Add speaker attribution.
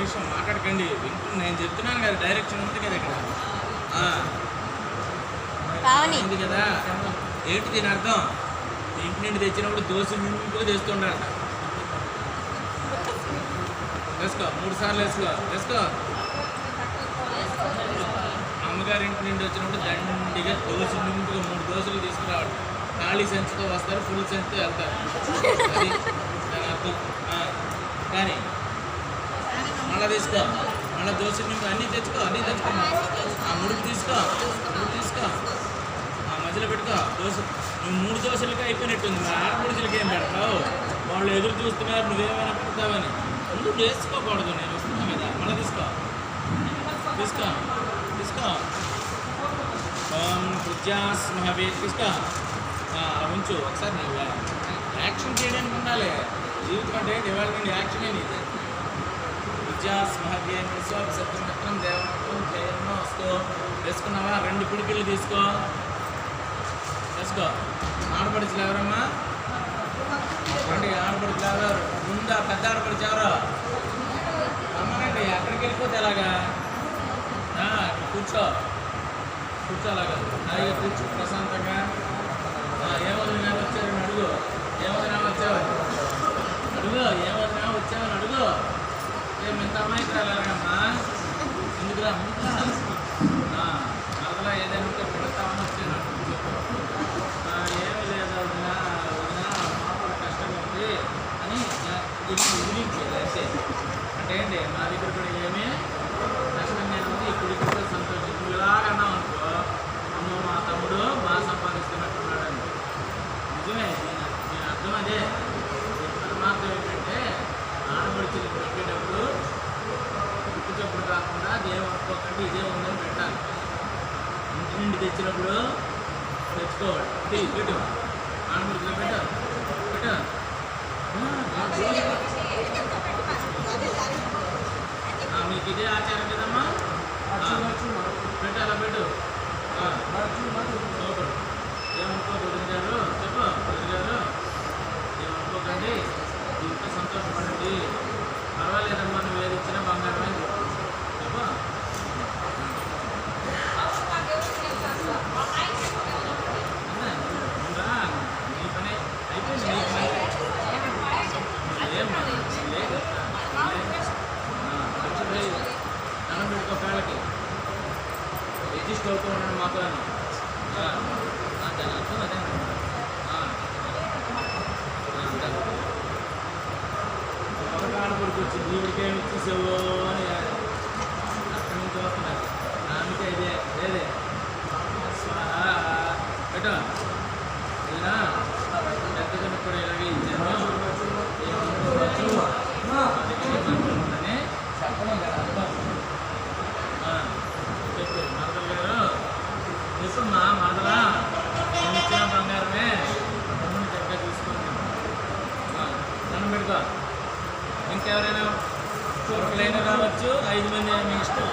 Speaker 1: నిమిషం మాట్లాడకండి. నేను చెప్తున్నాను కదా, డైరెక్షన్ ఉంది కదా ఇక్కడ. ఉంది కదా, ఏంటి దీని అర్థం? ఇంటి నుండి తెచ్చినప్పుడు దోశ నింపుగా తెస్తుండాలి. వేసుకో, 3 సార్లు వేసుకో, వేసుకో. అమ్మగారి ఇంటి నుండి వచ్చినప్పుడు దండిగా దోశ నింపుగా 3 దోశలు తీసుకురావాలి. ఖాళీ సంచితో వస్తారు, ఫుల్ సంచితో వెళ్తారు. అది దాని అర్థం. కానీ మళ్ళీ తీసుకో, మళ్ళీ దోశ నింపు అన్నీ తెచ్చుకో, అన్నీ తెచ్చుకో. ముడుపు తీసుకో, ముడుపు తీసుకో, మధ్యలో పెట్టుకో. దోశ నువ్వు 3 దోశలకి అయిపోయినట్టుంది. మరి ఆడపడుచులకి ఏం పెడతావు? వాళ్ళు ఎదురు చూస్తున్నారు నువ్వేమైనా పెడతావని. ముందు వేసుకోకూడదు. నేను వస్తున్నా కదా, మళ్ళీ తీసుకో, తీసుకో, తీసుకో. పూజ్యాస్మహవే తీసుకో. ఉంచు. ఒకసారి నువ్వు యాక్షన్ చేయడానికి ఉండాలి. జీవితం అంటే డెవలప్మెంట్ యాక్షన్ అనేది. పూజ్యాస్మహవే సత్యం దేవనం జయమో వస్తూ వేసుకున్నావా? 2 పిడికిళ్ళు తీసుకో, వేసుకో. ఆడపడుచులు ఎవరమ్మా? రండి, ఆడపడుచులు ఎవరు? ముందా పెద్ద ఆడపడుచు ఎవరు? అమ్మనండి. ఎక్కడికి వెళ్ళిపోతే ఎలాగా? కూర్చో, కూర్చోలాగా హాయిగా కూర్చో ప్రశాంతంగా. ఏమొదినా వచ్చారని అడుగు. ఏమొదినా వచ్చావు అడుగు. ఏమొదినా వచ్చావని అడుగు. ఇంత అమ్మాయికిరాలమ్మా, ముందుకురా, ముందుకురా. అలా ఏదైనా ఉంటే పెడతామని వచ్చాను. ఏమీ లేదు వదినా, వదినా మాకు కష్టంగా ఉంది అని ఊహించేది అంతే. అంటే ఏంటి, మా దగ్గర కూడా ఏమీ కష్టంగా ఉంది. ఇప్పుడు ఇక్కడ సంతోషం. ఇప్పుడు ఇలాగన్నాం అనుకో, అమ్మో మా తమ్ముడు బాగా సంపాదిస్తున్నట్టున్నాడని. నిజమే, నేను అర్థం అదే. పరమార్థం ఏంటంటే ఆడపడుచులు పెట్టేటప్పుడు ఉప్పుచప్పుడు కాకుండా దేవం అనుకోకండి ఇదే ఉందని పెట్టాలి. ఇంటి నుండి తెచ్చినప్పుడు తెచ్చుకోవాలి. పెట్టు, ఆడపడుచులో పెట్టు, పెట్టు. మీకు ఇదే ఆచారం కదమ్మా? పెట్టు, అలా పెట్టు. సూపర్. ఏమనుకో వదిన గారు, చెప్పు వదిన గారు, ఏమనుకోకండి, ఇంత సంతోషపడండి. పర్వాలేదమ్మా, నువ్వు ఏది ఇచ్చినా బంగారమే చెప్పు. నీ పని అయిపోయింది. నీ పని ఏమ్మా లేదు. దండం పెట్టుకో కాళ్ళకి. రిజిస్టర్ అవుతూ ఉన్నాడు మాతో. దాని అర్థం అదే. ఒక ఆడపడికి వచ్చి దేవుడికేమి ఇచ్చేసావు అని అక్కడి నుంచి వస్తున్నారు. ఆమెకే ఇదే లేదే పెట్టా. ఇలా పెద్దగా కూడా ఇలాగే ఇచ్చాను. ఏమనుకోవచ్చని చెప్పడం కదా అర్థం. చెప్పు మరదలు గారు, చెప్పు మా మరదలా, నేను ఇచ్చిన బంగారమే తమ్ముడిని చక్కగా చూసుకోండి. దండం పెట్టుకో. ఇంకెవరైనా ఒకరైనా రావచ్చు, 5 మంది మీ ఇష్టం.